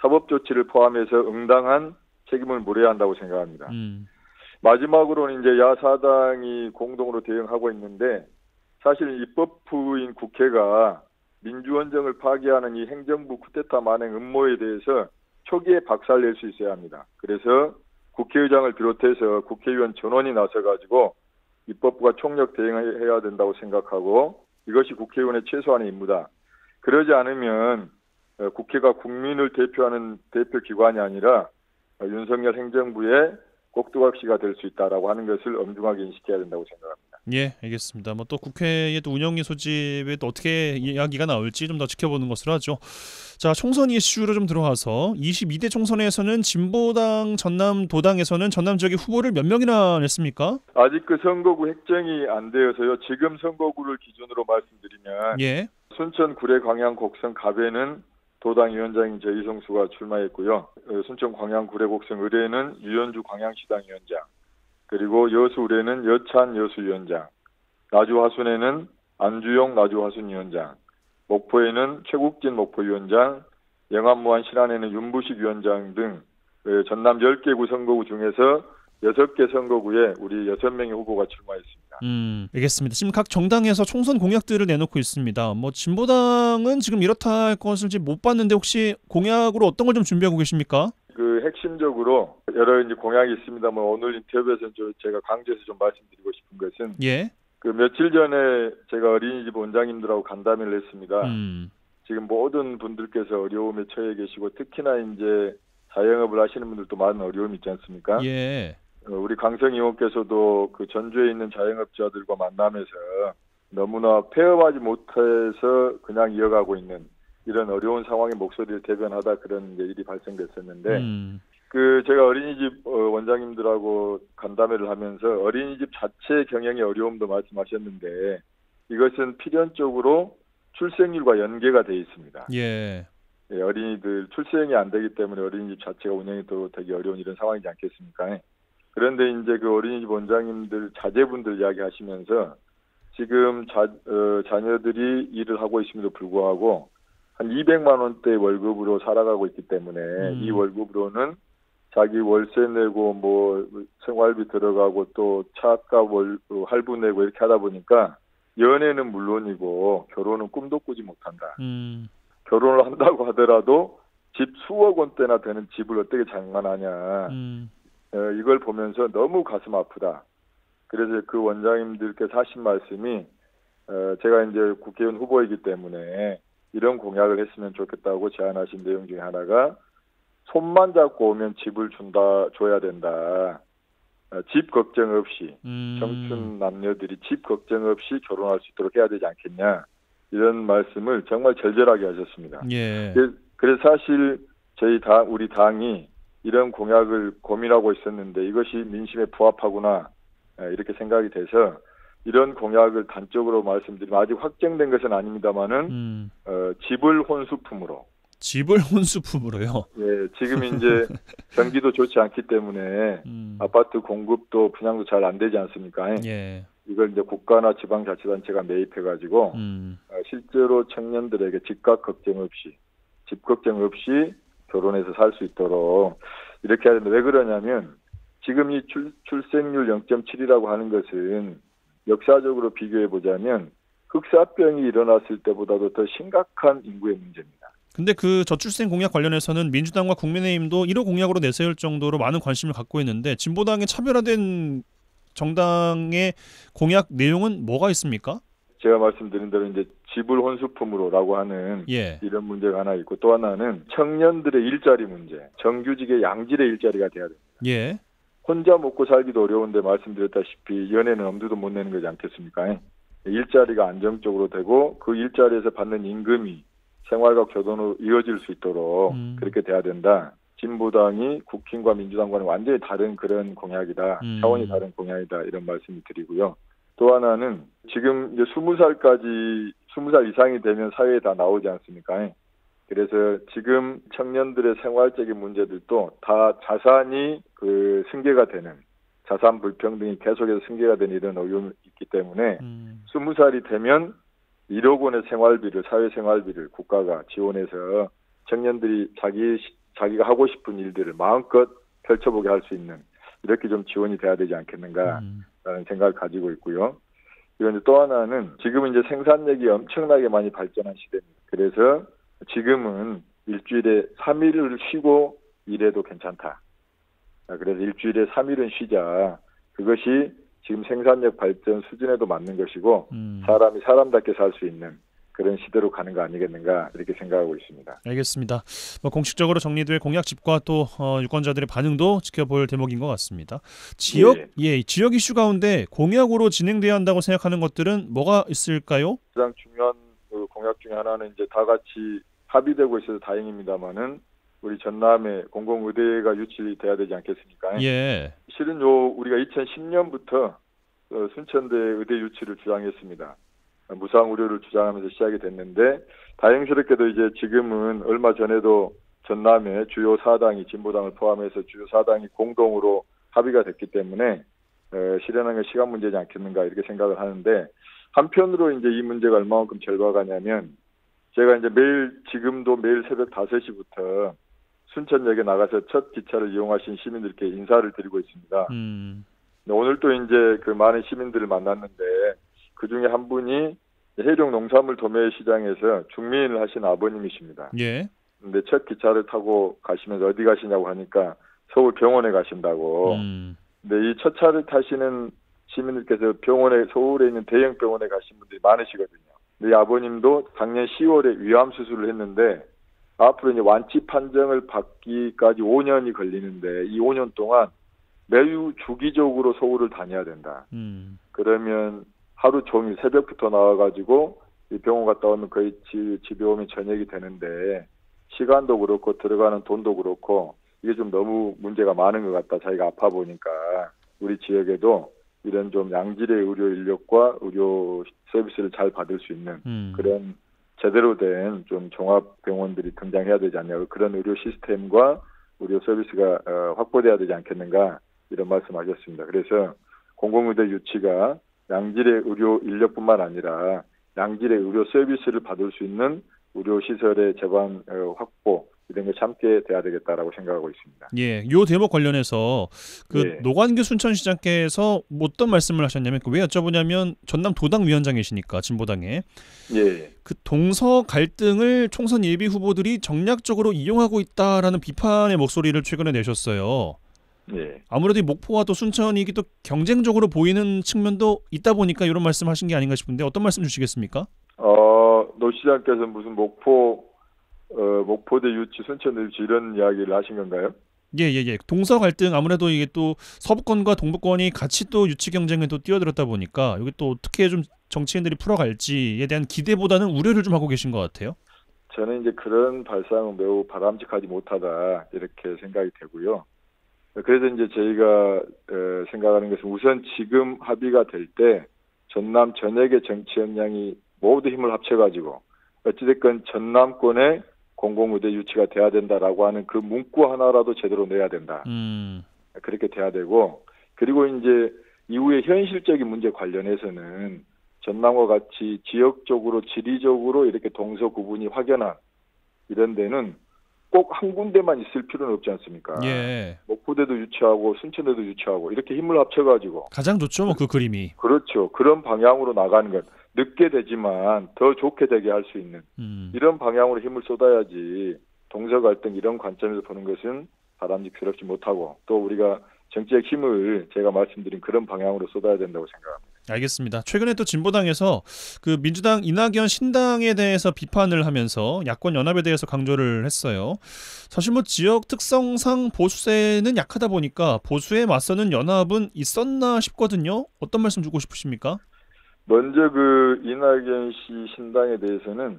사법 조치를 포함해서 응당한 책임을 물어야 한다고 생각합니다. 마지막으로는 이제 야사당이 공동으로 대응하고 있는데 사실 입법부인 국회가 민주원정을 파괴하는 이 행정부 쿠데타 만행 음모에 대해서 초기에 박살낼 수 있어야 합니다. 그래서 국회의장을 비롯해서 국회의원 전원이 나서가지고 입법부가 총력 대응해야 된다고 생각하고 이것이 국회의원의 최소한의 임무다. 그러지 않으면 국회가 국민을 대표하는 대표기관이 아니라 윤석열 행정부의 꼭두각시가 될 수 있다라고 하는 것을 엄중하게 인식해야 된다고 생각합니다. 예, 알겠습니다. 뭐 또 국회의 또 운영위 소집에 또 어떻게 이야기가 나올지 좀 더 지켜보는 것으로 하죠. 자, 총선 이슈로 좀 들어와서 22대 총선에서는 진보당 전남도당에서는 전남 지역의 후보를 몇 명이나 냈습니까? 아직 그 선거구 획정이 안 되어서요. 지금 선거구를 기준으로 말씀드리면 예. 순천 구례 광양 곡성 갑에는 도당 위원장인 이성수가 출마했고요. 순천 광양 구례 곡성 의뢰는 유현주 광양시당 위원장, 그리고 여수 의뢰는 여찬 여수위원장, 나주 화순에는 안주용 나주 화순위원장, 목포에는 최국진 목포위원장, 영암무안 신안에는 윤부식 위원장 등 전남 10개구 선거구 중에서 6개 선거구에 우리 6명의 후보가 출마했습니다. 알겠습니다. 지금 각 정당에서 총선 공약들을 내놓고 있습니다. 뭐 진보당은 지금 이렇다 할 것을 지금 못 봤는데 혹시 공약으로 어떤 걸 좀 준비하고 계십니까? 그 핵심적으로 여러 이제 공약이 있습니다만 오늘 인터뷰에서 제가 강조해서 좀 말씀드리고 싶은 것은 예. 그 며칠 전에 제가 어린이집 원장님들하고 간담회를 했습니다. 지금 모든 분들께서 어려움에 처해 계시고 특히나 이제 자영업을 하시는 분들도 많은 어려움이 있지 않습니까? 예. 우리 강성 의원께서도 그 전주에 있는 자영업자들과 만나면서 너무나 폐업하지 못해서 그냥 이어가고 있는 이런 어려운 상황의 목소리를 대변하다 그런 일이 발생됐었는데 그 제가 어린이집 원장님들하고 간담회를 하면서 어린이집 자체 경영의 어려움도 말씀하셨는데 이것은 필연적으로 출생률과 연계가 돼 있습니다. 예. 예, 어린이들 출생이 안 되기 때문에 어린이집 자체가 운영이 또 되게 어려운 이런 상황이지 않겠습니까? 그런데 이제 그 어린이집 원장님들 자제분들 이야기하시면서 지금 자녀들이 일을 하고 있음에도 불구하고 한 200만 원대 월급으로 살아가고 있기 때문에 이 월급으로는 자기 월세 내고 뭐 생활비 들어가고 또 차값 할부 내고 이렇게 하다 보니까 연애는 물론이고 결혼은 꿈도 꾸지 못한다. 결혼을 한다고 하더라도 집 수억 원대나 되는 집을 어떻게 장만하냐. 이걸 보면서 너무 가슴 아프다. 그래서 그 원장님들께서 하신 말씀이 제가 이제 국회의원 후보이기 때문에 이런 공약을 했으면 좋겠다고 제안하신 내용 중에 하나가 손만 잡고 오면 집을 줘야 된다. 집 걱정 없이 청춘 남녀들이 집 걱정 없이 결혼할 수 있도록 해야 되지 않겠냐. 이런 말씀을 정말 절절하게 하셨습니다. 예. 그래서 사실 우리 당이 이런 공약을 고민하고 있었는데 이것이 민심에 부합하구나 이렇게 생각이 돼서 이런 공약을 단적으로 말씀드리면 아직 확정된 것은 아닙니다만은 집을 혼수품으로. 집을 혼수품으로요? 예, 지금 이제 경기도 좋지 않기 때문에 아파트 공급도 분양도 잘 안 되지 않습니까? 예. 이걸 이제 국가나 지방자치단체가 매입해가지고 실제로 청년들에게 집값 걱정 없이 집 걱정 없이 결혼해서 살 수 있도록 이렇게 해야 되는데 왜 그러냐면 지금 이 출생률 0.7이라고 하는 것은 역사적으로 비교해 보자면 흑사병이 일어났을 때보다도 더 심각한 인구의 문제입니다. 근데 그 저출생 공약 관련해서는 민주당과 국민의힘도 1호 공약으로 내세울 정도로 많은 관심을 갖고 있는데 진보당의 차별화된 정당의 공약 내용은 뭐가 있습니까? 제가 말씀드린 대로 이제 집을 혼수품으로라고 하는 이런 문제가 하나 있고 또 하나는 청년들의 일자리 문제, 정규직의 양질의 일자리가 돼야 됩니다. 예. 혼자 먹고 살기도 어려운데 말씀드렸다시피 연애는 엄두도 못 내는 거지 않겠습니까? 일자리가 안정적으로 되고 그 일자리에서 받는 임금이 생활과 교돈으로 이어질 수 있도록 그렇게 돼야 된다. 진보당이 국힘과 민주당과는 완전히 다른 그런 공약이다. 차원이 다른 공약이다. 이런 말씀을 드리고요. 또 하나는 지금 이제 20살 이상이 되면 사회에 다 나오지 않습니까? 그래서 지금 청년들의 생활적인 문제들도 다 자산이 승계가 되는, 자산 불평등이 계속해서 승계가 되는 이런 어려움이 있기 때문에 20살이 되면 1억 원의 생활비를, 사회생활비를 국가가 지원해서 청년들이 자기가 하고 싶은 일들을 마음껏 펼쳐보게 할 수 있는, 이렇게 좀 지원이 돼야 되지 않겠는가라는 생각을 가지고 있고요. 그런데 또 하나는 지금은 이제 생산력이 엄청나게 많이 발전한 시대입니다. 그래서 지금은 일주일에 3일을 쉬고 일해도 괜찮다. 그래서 일주일에 3일은 쉬자. 그것이 지금 생산력 발전 수준에도 맞는 것이고 사람이 사람답게 살 수 있는 그런 시대로 가는 거 아니겠는가, 이렇게 생각하고 있습니다. 알겠습니다. 공식적으로 정리될 공약집과 또 유권자들의 반응도 지켜볼 대목인 것 같습니다. 지역 이슈 가운데 공약으로 진행돼야 한다고 생각하는 것들은 뭐가 있을까요? 가장 중요한 공약 중에 하나는 이제 다 같이 합의되고 있어서 다행입니다만은 우리 전남에 공공의대가 유치돼야 되지 않겠습니까? 예. 실은 우리가 2010년부터 순천대 의대 유치를 주장했습니다. 무상 의료를 주장하면서 시작이 됐는데, 다행스럽게도 이제 지금은 얼마 전에도 전남의 주요 4당이, 진보당을 포함해서 주요 4당이 공동으로 합의가 됐기 때문에 실현하는 게 시간 문제지 않겠는가, 이렇게 생각을 하는데, 한편으로 이제 이 문제가 얼마만큼 절박하냐면, 제가 이제 지금도 매일 새벽 5시부터 순천역에 나가서 첫 기차를 이용하신 시민들께 인사를 드리고 있습니다. 오늘 또 이제 많은 시민들을 만났는데, 그 중에 한 분이 해룡 농산물 도매 시장에서 중매인을 하신 아버님이십니다. 예. 근데 첫 기차를 타고 가시면서 어디 가시냐고 하니까 서울 병원에 가신다고. 근데 이 첫 차를 타시는 시민들께서 서울에 있는 대형 병원에 가신 분들이 많으시거든요. 근데 이 아버님도 작년 10월에 위암 수술을 했는데 앞으로 이제 완치 판정을 받기까지 5년이 걸리는데, 이 5년 동안 매우 주기적으로 서울을 다녀야 된다. 그러면 하루 종일 새벽부터 나와가지고 이 병원 갔다 오면 거의 집에 오면 저녁이 되는데, 시간도 그렇고 들어가는 돈도 그렇고 이게 좀 너무 문제가 많은 것 같다. 자기가 아파 보니까 우리 지역에도 이런 좀 양질의 의료 인력과 의료 서비스를 잘 받을 수 있는 그런 제대로 된 좀 종합병원들이 등장해야 되지 않냐, 그런 의료 시스템과 의료 서비스가 확보돼야 되지 않겠는가, 이런 말씀하셨습니다. 그래서 공공의대 유치가 양질의 의료 인력뿐만 아니라 양질의 의료 서비스를 받을 수 있는 의료 시설의 제반 확보, 이런 것이 함께 돼야 되겠다라고 생각하고 있습니다. 예, 요 대목 관련해서 노관규 순천시장께서 어떤 말씀을 하셨냐면, 왜 여쭤보냐면 전남 도당 위원장이시니까 진보당에 그 동서 갈등을 총선 예비 후보들이 정략적으로 이용하고 있다라는 비판의 목소리를 최근에 내셨어요. 예. 아무래도 이 목포와 또 순천이 또 경쟁적으로 보이는 측면도 있다 보니까 이런 말씀하신 게 아닌가 싶은데, 어떤 말씀 주시겠습니까? 노 시장께서 무슨 목포대 유치, 순천 유치 이런 이야기를 하신 건가요? 예. 동서 갈등, 아무래도 이게 또 서부권과 동부권이 같이 또 유치 경쟁에 또 뛰어들었다 보니까 이게 또 어떻게 좀 정치인들이 풀어갈지에 대한 기대보다는 우려를 좀 하고 계신 것 같아요. 저는 이제 그런 발상은 매우 바람직하지 못하다, 이렇게 생각이 되고요. 그래서 이제 저희가 생각하는 것은, 우선 지금 합의가 될 때 전남 전역의 정치 역량이 모두 힘을 합쳐가지고 어찌됐건 전남권의 공공의대 유치가 돼야 된다라고 하는 그 문구 하나라도 제대로 내야 된다. 그렇게 돼야 되고, 그리고 이제 이후에 현실적인 문제 관련해서는 전남과 같이 지역적으로, 지리적으로 이렇게 동서 구분이 확연한 이런 데는 꼭 한 군데만 있을 필요는 없지 않습니까? 예. 목포대도 유치하고 순천대도 유치하고 이렇게 힘을 합쳐가지고 가장 좋죠, 그 그림이. 그렇죠. 그런 방향으로 나가는 것, 늦게 되지만 더 좋게 되게 할 수 있는 이런 방향으로 힘을 쏟아야지, 동서 갈등 이런 관점에서 보는 것은 바람직스럽지 못하고, 또 우리가 정치적 힘을 제가 말씀드린 그런 방향으로 쏟아야 된다고 생각합니다. 알겠습니다. 최근에 또 진보당에서 그 민주당 이낙연 신당에 대해서 비판을 하면서 야권 연합에 대해서 강조를 했어요. 사실 뭐 지역 특성상 보수세는 약하다 보니까 보수에 맞서는 연합은 있었나 싶거든요. 어떤 말씀 주고 싶으십니까? 먼저 이낙연 씨 신당에 대해서는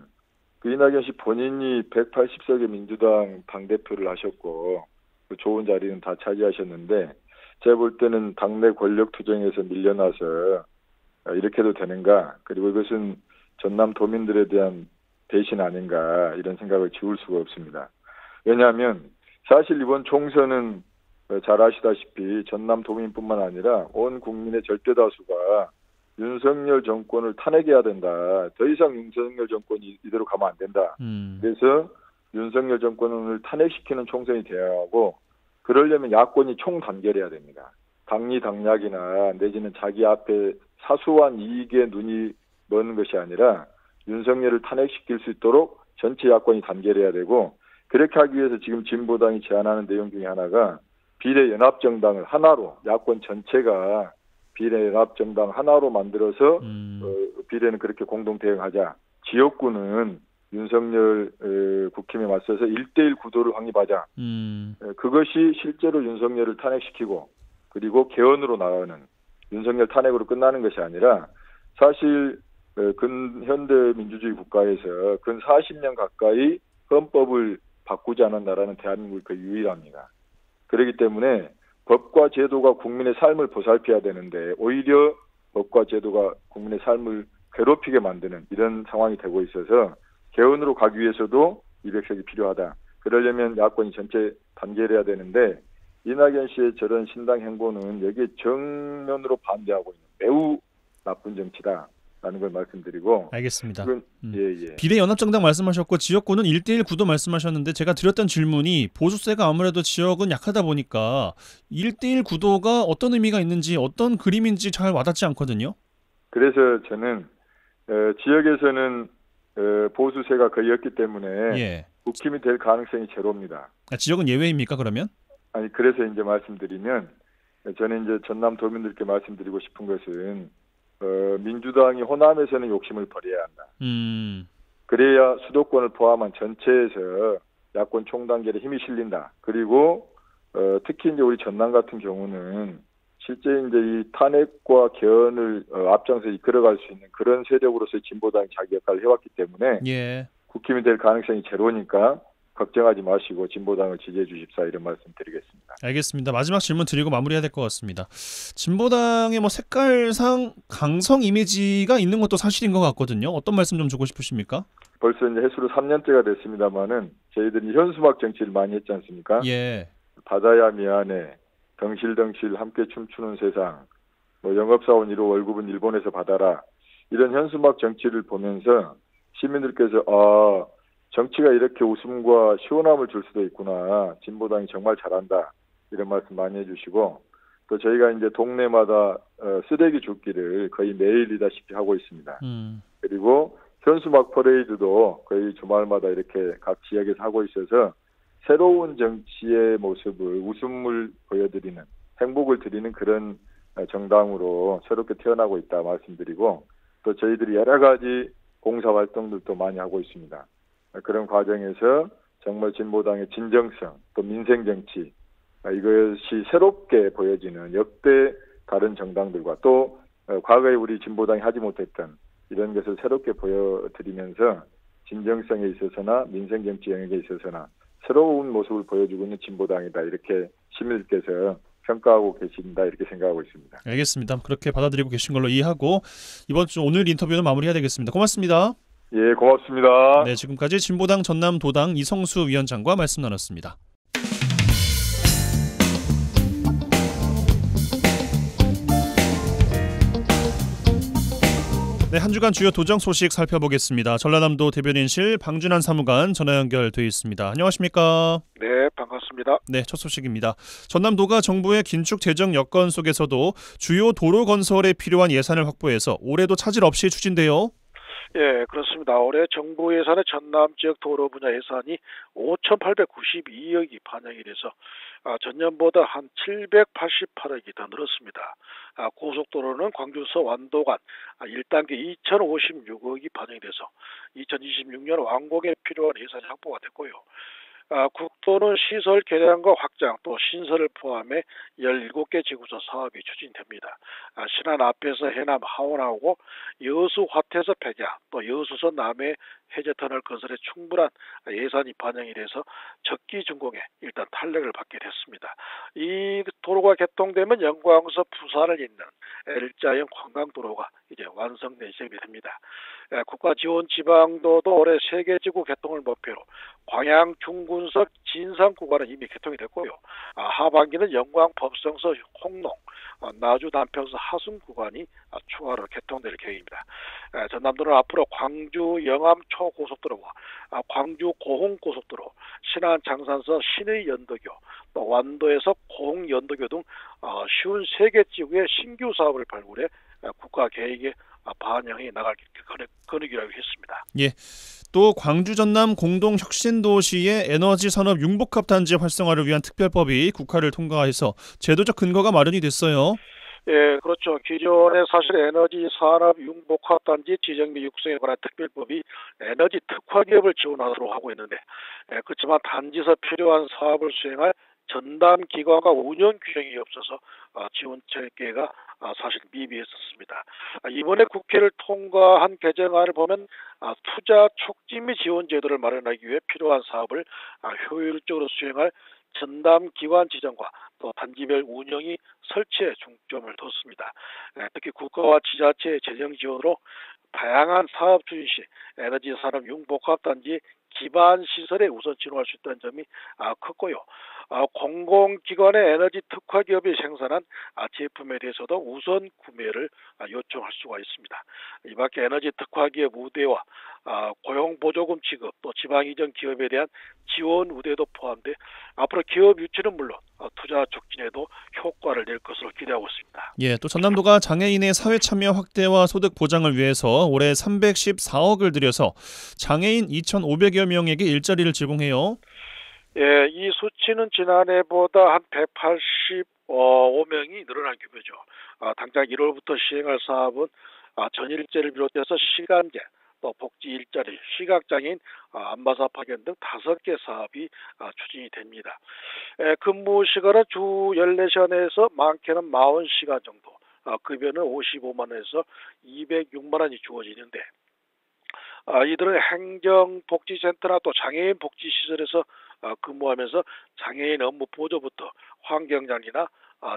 이낙연 씨 본인이 180석의 민주당 당대표를 하셨고 좋은 자리는 다 차지하셨는데, 제가 볼 때는 당내 권력 투쟁에서 밀려나서 이렇게 해도 되는가, 그리고 이것은 전남 도민들에 대한 대신 아닌가 이런 생각을 지울 수가 없습니다. 왜냐하면 사실 이번 총선은 잘 아시다시피 전남 도민뿐만 아니라 온 국민의 절대다수가 윤석열 정권을 탄핵해야 된다. 더 이상 윤석열 정권이 이대로 가면 안 된다. 그래서 윤석열 정권을 탄핵시키는 총선이 되어야 하고 그러려면 야권이 총단결해야 됩니다. 당리당략이나 내지는 자기 앞에 사소한 이익에 눈이 먼 것이 아니라 윤석열을 탄핵시킬 수 있도록 전체 야권이 단결해야 되고 그렇게 하기 위해서 지금 진보당이 제안하는 내용 중에 하나가 비례연합정당을 하나로 야권 전체가 비례연합정당 하나로 만들어서 비례는 그렇게 공동 대응하자. 지역구는 윤석열 국힘에 맞서서 1대1 구도를 확립하자. 그것이 실제로 윤석열을 탄핵시키고 그리고 개헌으로 나가는 윤석열 탄핵으로 끝나는 것이 아니라 사실 근현대 민주주의 국가에서 근 40년 가까이 헌법을 바꾸지 않은 나라는 대한민국이 거의 유일합니다. 그렇기 때문에 법과 제도가 국민의 삶을 보살펴야 되는데 오히려 법과 제도가 국민의 삶을 괴롭히게 만드는 이런 상황이 되고 있어서 개헌으로 가기 위해서도 200석이 필요하다. 그러려면 야권이 전체 단결해야 되는데 이낙연 씨의 저런 신당 행보는 여기에 정면으로 반대하고 있는 매우 나쁜 정치다. 라는 걸 말씀드리고. 알겠습니다. 예. 비례연합정당 말씀하셨고 지역구는 1대1 구도 말씀하셨는데 제가 드렸던 질문이 보수세가 아무래도 지역은 약하다 보니까 1대1 구도가 어떤 의미가 있는지 어떤 그림인지 잘 와닿지 않거든요. 그래서 저는 지역에서는 보수세가 거의 없기 때문에 국힘이 될 가능성이 제로입니다. 지역은 예외입니까 그러면? 아니 그래서 이제 말씀드리면 저는 이제 전남 도민들께 말씀드리고 싶은 것은 민주당이 호남에서는 욕심을 버려야 한다. 그래야 수도권을 포함한 전체에서 야권 총단결에 힘이 실린다. 그리고 특히 이제 우리 전남 같은 경우는 실제 이제 이 탄핵과 개헌을 앞장서 이끌어갈 수 있는 그런 세력으로서의 진보당이 자기 역할을 해왔기 때문에 국힘이 될 가능성이 제로니까 걱정하지 마시고 진보당을 지지해 주십사 이런 말씀 드리겠습니다. 알겠습니다. 마지막 질문 드리고 마무리해야 될 것 같습니다. 진보당의 뭐 색깔상 강성 이미지가 있는 것도 사실인 것 같거든요. 어떤 말씀 좀 주고 싶으십니까? 벌써 이제 해수로 3년째가 됐습니다만은 저희들이 현수막 정치를 많이 했지 않습니까? 바다야 미안해, 덩실덩실 함께 춤추는 세상, 뭐 영업사원 1호 월급은 일본에서 받아라 이런 현수막 정치를 보면서 시민들께서 정치가 이렇게 웃음과 시원함을 줄 수도 있구나. 진보당이 정말 잘한다. 이런 말씀 많이 해주시고 또 저희가 이제 동네마다 쓰레기 줍기를 거의 매일이다시피 하고 있습니다. 그리고 현수막 퍼레이드도 거의 주말마다 이렇게 각 지역에서 하고 있어서 새로운 정치의 모습을 웃음을 보여드리는 행복을 드리는 그런 정당으로 새롭게 태어나고 있다 말씀드리고 또 저희들이 여러 가지 봉사활동들도 많이 하고 있습니다. 그런 과정에서 정말 진보당의 진정성, 또 민생정치 이것이 새롭게 보여지는 역대 다른 정당들과 또 과거에 우리 진보당이 하지 못했던 이런 것을 새롭게 보여드리면서 진정성에 있어서나 민생정치 영역에 있어서나 새로운 모습을 보여주고 있는 진보당이다. 이렇게 시민들께서 평가하고 계신다. 이렇게 생각하고 있습니다. 알겠습니다. 그렇게 받아들이고 계신 걸로 이해하고 이번 주 오늘 인터뷰는 마무리해야 되겠습니다. 고맙습니다. 예, 고맙습니다. 네, 지금까지 진보당 전남도당 이성수 위원장과 말씀 나눴습니다. 네, 한 주간 주요 도정 소식 살펴보겠습니다. 전라남도 대변인실 방준환 사무관 전화 연결돼 있습니다. 안녕하십니까? 네, 반갑습니다. 네, 첫 소식입니다. 전남도가 정부의 긴축 재정 여건 속에서도 주요 도로 건설에 필요한 예산을 확보해서 올해도 차질 없이 추진돼요. 예, 그렇습니다. 올해 정부 예산의 전남 지역 도로 분야 예산이 5,892억이 반영이 돼서 전년보다 한 788억이 더 늘었습니다. 고속도로는 광주서 완도간 1단계 2,056억이 반영이 돼서 2026년 완공에 필요한 예산이 확보가 됐고요. 국토는 시설 개량과 확장 또 신설을 포함해 17개 지구소 사업이 추진됩니다. 신안 앞에서 해남 하원하고 여수 화태서 폐자 또 여수선 남해 해저터널 건설에 충분한 예산이 반영이 돼서 적기 준공에 일단 탄력을 받게 됐습니다. 이 도로가 개통되면 영광에서 부산을 잇는 L자형 관광도로가 이제 완성된 시점이 됩니다. 국가 지원 지방도도 올해 세계지구 개통을 목표로 광양 중군석 진상 구간은 이미 개통이 됐고요. 하반기는 영광 법성서 홍농 나주 남평서 하순 구간이 추가로 개통될 계획입니다. 전남도는 앞으로 광주 영암 초고속도로와 광주 고흥 고속도로, 신안 장산서 신의 연도교, 또 완도에서 고흥 연도교 등 쉬운 3개 지구의 신규 사업을 발굴해 국가 계획에 반영해 나갈 근육이라고 했습니다. 예. 또 광주 전남 공동 혁신 도시의 에너지 산업 융복합 단지 활성화를 위한 특별법이 국회를 통과해서 제도적 근거가 마련이 됐어요. 예, 그렇죠. 기존에 사실 에너지 산업 융복합 단지 지정 및 육성에 관한 특별법이 에너지 특화 기업을 지원하도록 하고 있는데, 그렇지만 단지에서 필요한 사업을 수행할 전담 기관과 운영 규정이 없어서 지원 체계가 사실 미비했었습니다. 이번에 국회를 통과한 개정안을 보면 투자 촉진 및 지원 제도를 마련하기 위해 필요한 사업을 효율적으로 수행할 전담 기관 지정과 또 단지별 운영이 설치에 중점을 뒀습니다. 특히 국가와 지자체의 재정 지원으로 다양한 사업 추진 시 에너지 산업 융복합 단지 기반 시설에 우선 진화할 수 있다는 점이 컸고요. 공공기관의 에너지 특화 기업이 생산한 제품에 대해서도 우선 구매를 요청할 수가 있습니다. 이 밖에 에너지 특화 기업 우대와 고용보조금 지급 또 지방 이전 기업에 대한 지원 우대도 포함돼 앞으로 기업 유치는 물론 투자 촉진에도 효과를 낼 것으로 기대하고 있습니다. 예, 또 전남도가 장애인의 사회 참여 확대와 소득 보장을 위해서 올해 314억을 들여서 장애인 2,500여 명에게 일자리를 제공해요. 예, 이 수치는 지난해보다 한 185명이 늘어난 규모죠. 당장 1월부터 시행할 사업은 전일제를 비롯해서 시간제, 또 복지 일자리, 시각장애인 안마사 파견 등 5개 사업이 추진이 됩니다. 근무 시간은 주 14시간에서 많게는 40시간 정도, 급여는 55만 원에서 206만 원이 주어지는데, 이들은 행정복지센터나 또 장애인 복지시설에서 근무하면서 장애인 업무 보조부터 환경장리나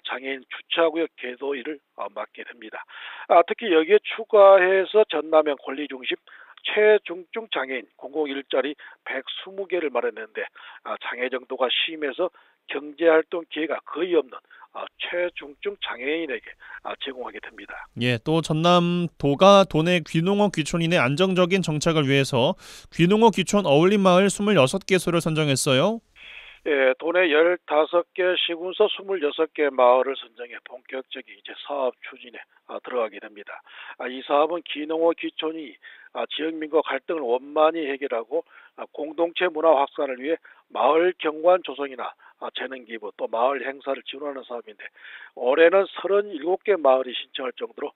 장애인 주차구역 개도 일을 맡게 됩니다. 특히 여기에 추가해서 전남형 권리중심 최중증 장애인 공공일자리 120개를 마련했는데 장애 정도가 심해서 경제활동 기회가 거의 없는 최중증 장애인에게 제공하게 됩니다. 예, 또 전남도가 도내 귀농어 귀촌인의 안정적인 정착을 위해서 귀농어 귀촌 어울림 마을 26개소를 선정했어요. 예, 도내 15개 시군서 26개 마을을 선정해 본격적인 이제 사업 추진에 들어가게 됩니다. 이 사업은 귀농어 귀촌이 지역민과 갈등을 원만히 해결하고 공동체 문화 확산을 위해 마을 경관 조성이나 재능 기부 또 마을 행사를 지원하는 사업인데, 올해는 37개 마을이 신청할 정도로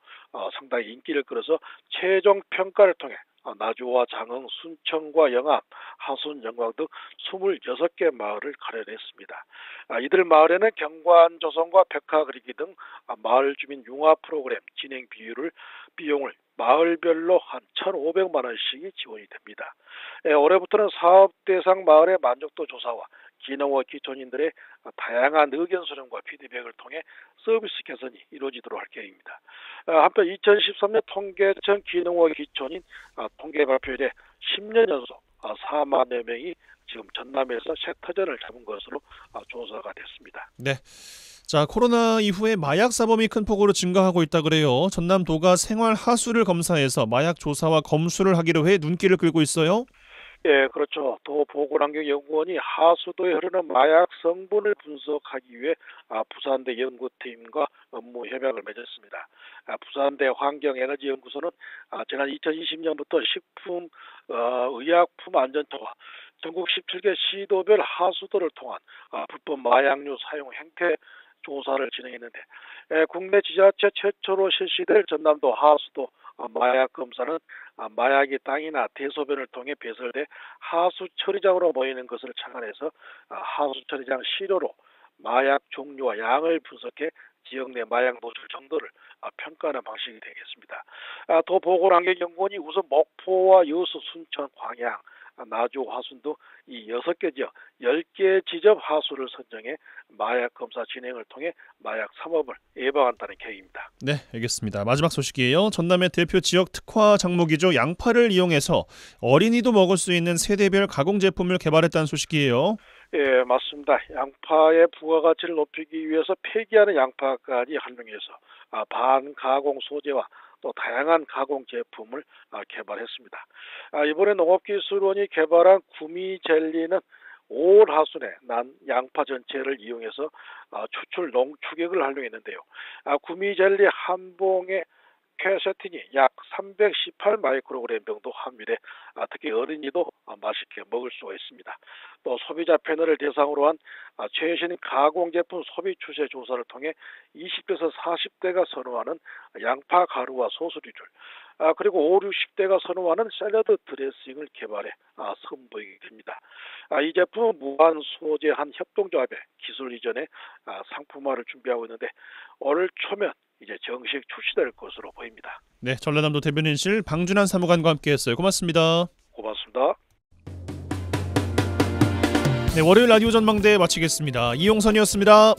상당히 인기를 끌어서 최종 평가를 통해 나주와 장흥, 순천과 영암, 하순, 영광 등 26개 마을을 가려냈습니다. 이들 마을에는 경관 조성과 벽화 그리기 등 마을 주민 융화 프로그램 진행 비용을 마을별로 한 1,500만 원씩이 지원이 됩니다. 올해부터는 사업 대상 마을의 만족도 조사와 귀농어 귀촌인들의 다양한 의견 수렴과 피드백을 통해 서비스 개선이 이루어지도록 할 계획입니다. 한편 2013년 통계청 귀농어 귀촌인 통계 발표일에 10년 연속 4만여 명이 지금 전남에서 색터전을 잡은 것으로 조사가 됐습니다. 네. 자, 코로나 이후에 마약 사범이 큰 폭으로 증가하고 있다 그래요. 전남도가 생활 하수를 검사해서 마약 조사와 검수를 하기로 해 눈길을 끌고 있어요. 예, 그렇죠. 도 보건환경연구원이 하수도에 흐르는 마약 성분을 분석하기 위해 부산대 연구팀과 업무 협약을 맺었습니다. 부산대 환경에너지연구소는 지난 2020년부터 식품의약품안전처와 전국 17개 시도별 하수도를 통한 불법 마약류 사용 행태 조사를 진행했는데, 국내 지자체 최초로 실시될 전남도 하수도 마약 검사는 마약이 땅이나 대소변을 통해 배설돼 하수 처리장으로 모이는 것을 착안해서 하수 처리장 시료로 마약 종류와 양을 분석해 지역 내 마약 노출 정도를 평가하는 방식이 되겠습니다. 또 보건환경연구원이 우선 목포와 여수, 순천, 광양, 나주, 화순 등 이 6개 지역 10개 지점 하수를 선정해 마약 검사 진행을 통해 마약 삼업을 예방한다는 계획입니다. 네, 알겠습니다. 마지막 소식이에요. 전남의 대표 지역 특화 작물이죠. 양파를 이용해서 어린이도 먹을 수 있는 세대별 가공 제품을 개발했다는 소식이에요. 예, 맞습니다. 양파의 부가가치를 높이기 위해서 폐기하는 양파까지 활용해서 반가공 소재와 또 다양한 가공 제품을 개발했습니다. 이번에 농업기술원이 개발한 구미 젤리는 올 하순에 난 양파 전체를 이용해서 추출 농축액을 활용했는데요. 구미 젤리 한 봉에 퀘세틴이 약 318 마이크로그램 정도 함유돼 특히 어린이도 맛있게 먹을 수가 있습니다. 또 소비자 패널을 대상으로 한 최신 가공제품 소비 추세 조사를 통해 20대에서 40대가 선호하는 양파 가루와 소스류를 그리고 5, 60대가 선호하는 샐러드 드레싱을 개발해 선보이게 됩니다. 이 제품은 무한 소재 한 협동조합의 기술 이전에 상품화를 준비하고 있는데 올 초면 이제 정식 출시될 것으로 보입니다. 네, 전라남도 대변인실 방준환 사무관과 함께했어요. 고맙습니다. 고맙습니다. 네, 월요일 라디오 전망대 마치겠습니다. 이용선이었습니다.